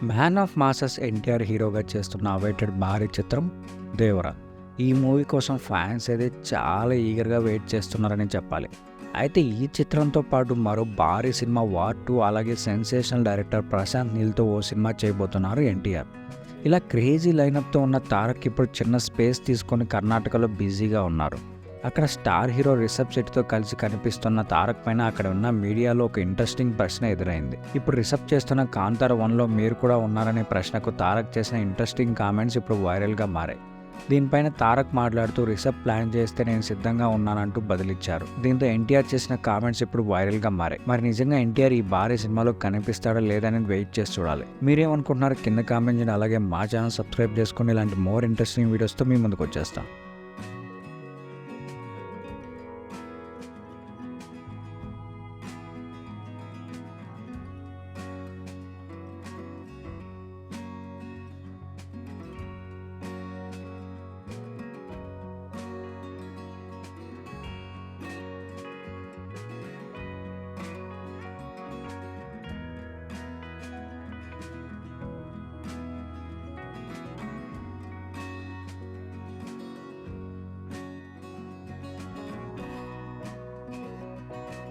Man of masses NTR హీరోగా చేస్తున్న awaited భారీ చిత్రం దేవరా. ఈ మూవీ కోసం ఫ్యాన్స్ అయితే చాలా ఈగర్గా వెయిట్ చేస్తున్నారని చెప్పాలి. అయితే ఈ చిత్రంతో పాటు మరో భారీ సినిమా వార్ 2 అలాగే సెన్సేషనల్ డైరెక్టర్ ప్రశాంత్ నీల్తో ఓ సినిమా చేయబోతున్నారు ఎన్టీఆర్. ఇలా క్రేజీ లైనప్తో ఉన్న తారక్ ఇప్పుడు చిన్న స్పేస్ తీసుకొని కర్ణాటకలో బిజీగా ఉన్నారు. అక్కడ స్టార్ హీరో రిషబ్ శెట్టితో కలిసి కనిపిస్తున్న తారక్ పైన అక్కడ ఉన్న మీడియాలో ఒక ఇంట్రెస్టింగ్ ప్రశ్న ఎదురైంది. ఇప్పుడు రిషబ్ చేస్తున్న కాంతార 1లో మీరు కూడా ఉన్నారనే ప్రశ్నకు తారక్ చేసిన ఇంట్రెస్టింగ్ కామెంట్స్ ఇప్పుడు వైరల్గా మారాయి. దీనిపైన తారక్ మాట్లాడుతూ రిషబ్ ప్లాన్ చేస్తే నేను సిద్ధంగా ఉన్నానంటూ బదిలిచ్చారు. దీంతో ఎన్టీఆర్ చేసిన కామెంట్స్ ఇప్పుడు వైరల్గా మారాయి. మరి నిజంగా ఎన్టీఆర్ ఈ భారీ సినిమాలో కనిపిస్తాడో లేదని వెయిట్ చేసి చూడాలి. మీరేమనుకుంటున్నారు కింద కామెంట్ చేయండి. అలాగే మా ఛానల్ సబ్స్క్రైబ్ చేసుకుని ఇలాంటి మోర్ ఇంట్రెస్టింగ్ వీడియోస్తో మీ ముందుకు వచ్చేస్తాం.